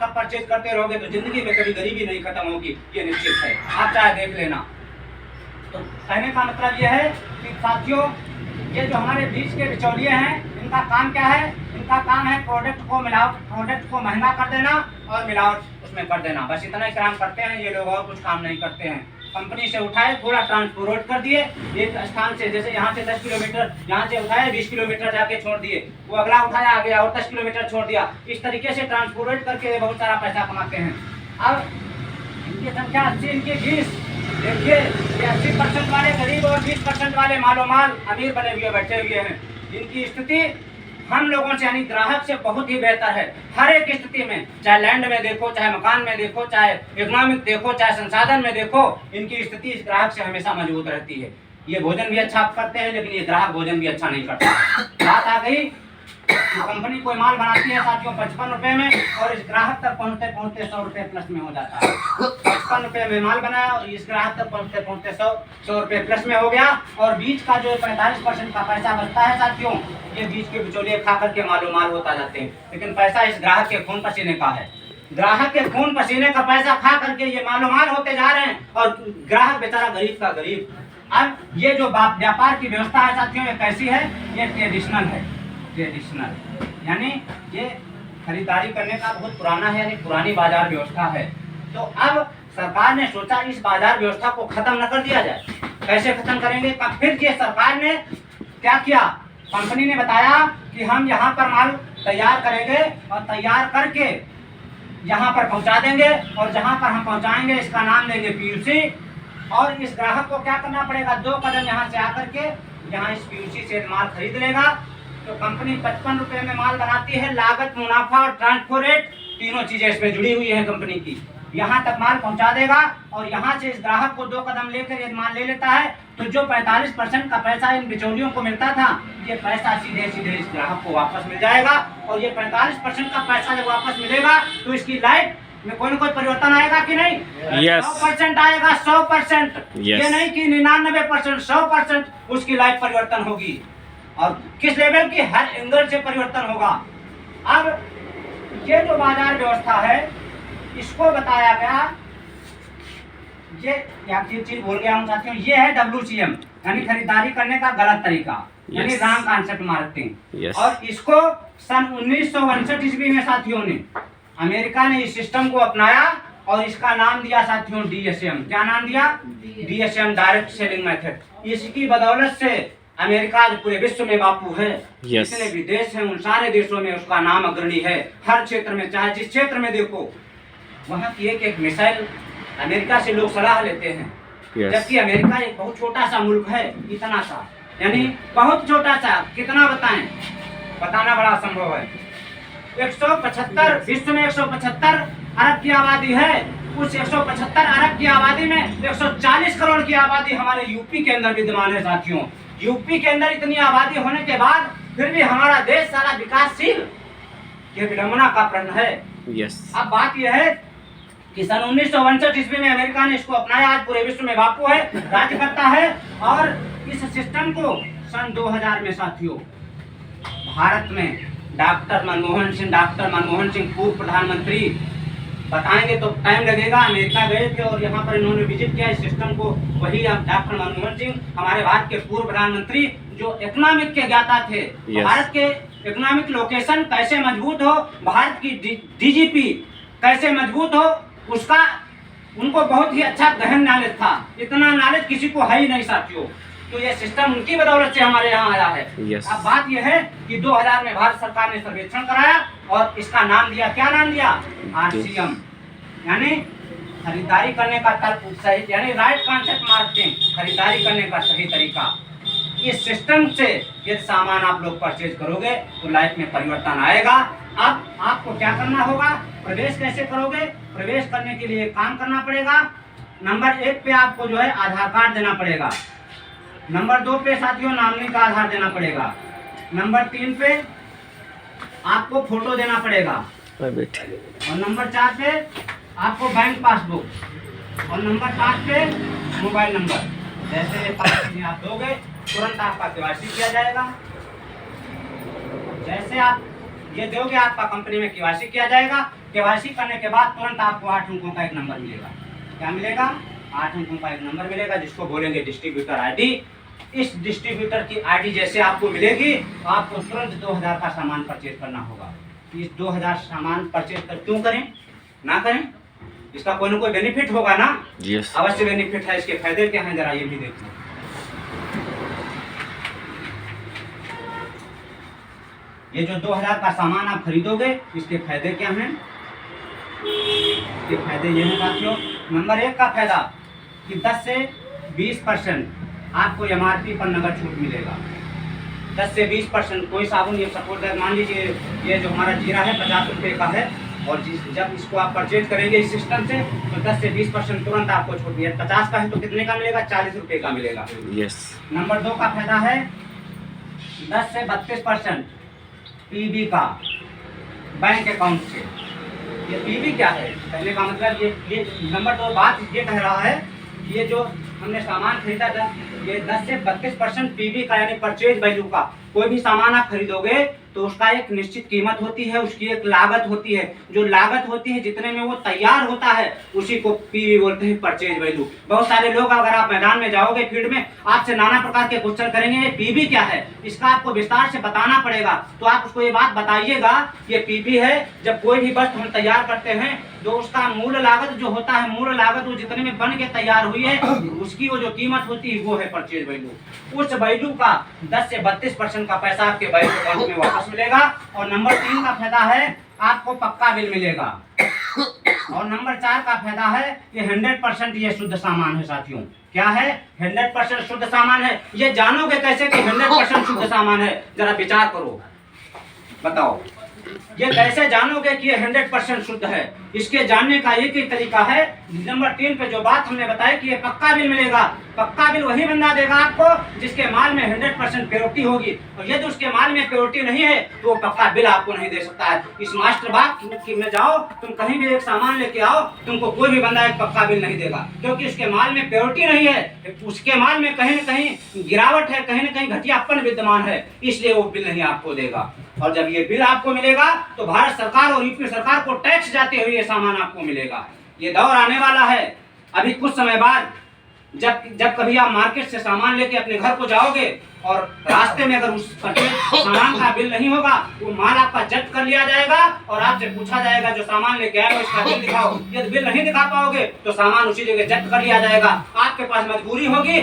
तक परचेज करते रहोगे तो जिंदगी में कभी गरीबी नहीं खत्म होगी, ये निश्चित है, आप चाहे देख लेना। तो कहने का मतलब ये है कि साथियों, ये जो हमारे बीच के बिचौलिए हैं, इनका काम क्या है? इनका काम है प्रोडक्ट को महंगा कर देना और मिलावट उसमें कर देना, बस इतना ही काम करते हैं ये लोग, और कुछ काम नहीं करते हैं। कंपनी से उठाए, थोड़ा ट्रांसपोर्ट कर दिए एक स्थान से, जैसे यहाँ से 10 किलोमीटर, यहाँ से उठाए 20 किलोमीटर जाके छोड़ दिए, वो अगला उठाया आ गया और 10 किलोमीटर छोड़ दिया, इस तरीके से ट्रांसपोर्ट करके बहुत सारा पैसा कमाते हैं। अब इनकी संख्या 80, इनकी 20, देखिए ये 80% वाले गरीब और 20% वाले मालो माल अमीर बने हुए बैठे हुए हैं। इनकी स्थिति हम लोगों से यानी ग्राहक से बहुत ही बेहतर है, हर एक स्थिति में, चाहे लैंड में देखो, चाहे मकान में देखो, चाहे इकोनॉमिक देखो, चाहे संसाधन में देखो, इनकी स्थिति इस ग्राहक से हमेशा मजबूत रहती है। ये भोजन भी अच्छा करते हैं, लेकिन ये ग्राहक भोजन भी अच्छा नहीं करता। बात आ गई, कंपनी कोई माल बनाती है साथियों 55 रुपए में, और इस ग्राहक तक पहुंचते पहुंचते 100 रुपए प्लस में हो जाता है। 55 रुपए में माल बनाया और इस ग्राहक तक पहुंचते पहुंचते 100 रुपए प्लस में हो गया, और बीच का जो 45% का पैसा बचता है साथियों, ये बीच के बिचौलिए खा करके मालो माल होता जाते हैं, लेकिन पैसा इस ग्राहक के खून पसीने का है। ग्राहक के खून पसीने का पैसा खा करके ये मालो माल होते जा रहे हैं, और ग्राहक बेचारा गरीब का गरीब। अब ये जो व्यापार की व्यवस्था है साथियों, ये कैसी है? ये ट्रेडिशनल है, ट्रेडिशनल यानी ये खरीदारी करने का बहुत पुराना है, यानी पुरानी बाजार व्यवस्था है। तो अब सरकार ने सोचा इस बाजार व्यवस्था को खत्म न कर दिया जाए। कैसे खत्म करेंगे? फिर ये सरकार ने क्या किया? कंपनी ने बताया कि हम यहाँ पर माल तैयार करेंगे और तैयार करके यहाँ पर पहुँचा देंगे, और जहाँ पर हम पहुँचाएंगे इसका नाम देंगे पीयूसी, और इस ग्राहक को क्या करना पड़ेगा? 2 कदम यहाँ से आकर के यहाँ इस पीयूसी से माल खरीद लेगा। तो कंपनी 55 रुपए में माल बनाती है, लागत, मुनाफा और ट्रांसपोर्ट तीनों चीजें इसमें जुड़ी हुई हैं कंपनी की। यहाँ तक माल पहुँचा देगा, और यहाँ से इस ग्राहक को 2 कदम लेकर ये माल ले लेता है, तो जो 45% का पैसा इन बिचौलियों को मिलता था, ये पैसा सीधे सीधे इस ग्राहक को वापस मिल जाएगा। और ये 45% का पैसा जब वापस मिलेगा तो इसकी लाइफ में कोई न कोई परिवर्तन आएगा कि नहीं? 100% आएगा, 100%। ये नहीं कि 99%, 100% उसकी लाइफ परिवर्तन होगी। और किस लेवल की? हर एंगल से परिवर्तन होगा। अब ये जो बाजार व्यवस्था है, इसको बताया गया, ये चीज बोल गया हूँ साथियों, ये है WCM यानी खरीदारी करने का गलत तरीका, यानी रॉन्ग कॉन्सेप्ट मार्केटिंग। और इसको सन 1962 ईस्वी में साथियों ने, अमेरिका ने इस सिस्टम को अपनाया और इसका नाम दिया साथियों DSM। क्या नाम दिया? DSM, direct selling method. इसकी बदौलत से अमेरिका जो पूरे विश्व में बापू है, जितने भी देश हैं उन सारे देशों में उसका नाम अग्रणी है। हर क्षेत्र में, चाहे जिस क्षेत्र में देखो, वहाँ की एक मिसाइल अमेरिका से लोग सलाह लेते हैं। जबकि अमेरिका एक बहुत छोटा सा मुल्क है, इतना सा, यानी बहुत छोटा सा, कितना बताएं, बताना बड़ा असंभव है। 175, विश्व में 175 अरब की आबादी है। उस 175 अरब की आबादी में 140 करोड़ की आबादी हमारे यूपी के अंदर विद्यमान है साथियों। यूपी के अंदर इतनी आबादी होने के बाद फिर भी हमारा देश सारा विकासशील, ये विडंबना का प्रश्न है। अब बात यह है कि सन 1962 ईस्वी में अमेरिका ने इसको अपनाया, आज पूरे विश्व में बापू है, राज्य करता है। और इस सिस्टम को सन 2000 में साथियों भारत में डॉक्टर मनमोहन सिंह पूर्व प्रधानमंत्री, बताएंगे तो टाइम लगेगा, अमेरिका गए थे और यहाँ पर इन्होंने विजिट किया इस सिस्टम को। वही डॉक्टर मनमोहन सिंह, हमारे भारत के पूर्व प्रधानमंत्री, जो इकोनॉमिक के ज्ञाता थे। भारत के इकोनॉमिक लोकेशन कैसे मजबूत हो, भारत की DGP कैसे मजबूत हो, उसका उनको बहुत ही अच्छा गहन नॉलेज था। इतना नॉलेज किसी को है ही नहीं साथियों। तो ये सिस्टम उनकी बदौलत से हमारे यहाँ आया है। अब बात यह है कि 2000 में भारत सरकार ने सर्वेक्षण कराया और इसका नाम दिया, क्या नाम दिया? RCM, यानी खरीदारी करने का सही, यानी राइट कॉन्सेप्ट मार्केटिंग, खरीदारी करने का सही तरीका। इस सिस्टम से यदि सामान आप लोग परचेज करोगे तो लाइफ में परिवर्तन आएगा। अब आपको क्या करना होगा? प्रवेश कैसे करोगे? प्रवेश करने के लिए काम करना पड़ेगा। नंबर 1 पे आपको जो है आधार कार्ड देना पड़ेगा। नंबर 2 पे साथियों नॉमिनी का आधार देना पड़ेगा। नंबर 3 पे आपको फोटो देना पड़ेगा। और नंबर 4 पे आपको बैंक पासबुक। और नंबर 5 पे मोबाइल नंबर। जैसे 5 चीजें आप दोगे तुरंत आपका KYC किया जाएगा। जैसे आप ये दोगे आपका कंपनी में KYC किया जाएगा। केवाईसी करने के बाद तुरंत आपको 8 अंकों का एक नंबर मिलेगा। क्या मिलेगा? 8 अंकों का एक नंबर मिलेगा, जिसको बोलेंगे डिस्ट्रीब्यूटर आईडी। इस डिस्ट्रीब्यूटर की आईडी जैसे आपको मिलेगी, आपको तुरंत 2000 का सामान परचेज करना होगा। इस 2000 सामान परचेज कर क्यों करें, ना करें? इसका कोई ना कोई बेनिफिट होगा ना? यस। अवश्य बेनिफिट है। इसके फायदे क्या हैं, जरा ये भी देखो। ये जो 2000 का सामान आप खरीदोगे, इसके फायदे क्या हैं? इसके फायदे ये हैं साथियों। नंबर 1 का फायदा कि 10 से 20% आपको एमआरपी पर नगद छूट मिलेगा। 10 से 20% कोई साबुन, ये सपोज मान लीजिए ये जो हमारा जीरा है 50 रुपये का है, और जब इसको आप परचेज करेंगे इस सिस्टम से, तो 10 से 20% तुरंत आपको छूट मिलेगा। 50 का है तो कितने का मिलेगा? 40 रुपये का मिलेगा। यस। नंबर 2 का फायदा है 10 से 32% पीबी का बैंक अकाउंट से। ये पीबी क्या है? कहने का मतलब ये नंबर 2 बात ये कह रहा है कि ये जो हमने सामान खरीदा था, ये 10 से 32% पीबी का यानी परचेज वैल्यू का। कोई भी सामान आप खरीदोगे तो उसका एक निश्चित कीमत होती है, उसकी एक लागत होती है। जो लागत होती है, जितने में वो तैयार होता है, उसी को पीवी बोलते हैं, परचेज वैल्यू। बहुत सारे लोग, अगर आप मैदान में जाओगे फील्ड में, आपसे नाना प्रकार के क्वेश्चन करेंगे, ये पीवी क्या है, इसका आपको विस्तार से बताना पड़ेगा। तो आप उसको ये बात बताइएगा, ये पीवी है। जब कोई भी वस्तु हम तैयार करते हैं तो उसका मूल लागत जो होता है, मूल लागत वो जितने में बन के तैयार हुई है, उसकी वो जो कीमत होती है, वो है परचेज वैल्यू। उस वैल्यू का 10 से 32% का पैसा आपके बैंक अकाउंट में वापस मिलेगा। और नंबर 3 का फायदा है आपको पक्का बिल मिलेगा। और नंबर 4 का फायदा है ये 100% ये शुद्ध सामान है साथियों। क्या है? 100% शुद्ध सामान है। ये जानोगे कैसे कि 100% शुद्ध सामान है? जरा विचार करो, बताओ ये कैसे जानोगे कि ये 100% शुद्ध है? इसके जानने का एक ही तरीका है। नंबर 3 पे जो बात हमने बताई कि ये पक्का बिल मिलेगा। पक्का बिल वही बंदा देगा आपको जिसके माल में 100% प्योरिटी होगी, और यदि उसके माल में प्योरिटी नहीं है तो वो पक्का बिल आपको नहीं दे सकता है। इस मास्टर बाग में जाओ, तुम कहीं भी एक सामान लेके आओ, तुमको कोई भी बंदा एक पक्का बिल नहीं देगा, क्योंकि उसके माल में प्योरिटी नहीं है, उसके माल में कहीं न कहीं गिरावट है, कहीं न कहीं घटियापन विद्यमान है, इसलिए वो बिल नहीं आपको देगा। और जब ये बिल आपको मिलेगा तो भारत सरकार और यूपी सरकार को टैक्स जाते हुए ये सामान आपको मिलेगा। ये दौर आने वाला है अभी कुछ समय बाद। जब कभी आप मार्केट से सामान लेके अपने घर को जाओगे और रास्ते में अगर उस सामान का बिल नहीं होगा, वो माल आपका जब्त कर लिया जाएगा और आपसे पूछा जाएगा जो सामान लेके आए हो इसका बिल दिखाओ। यदि बिल नहीं दिखा पाओगे तो सामान उसी जगह जब्त कर लिया जाएगा। आपके पास मजबूरी होगी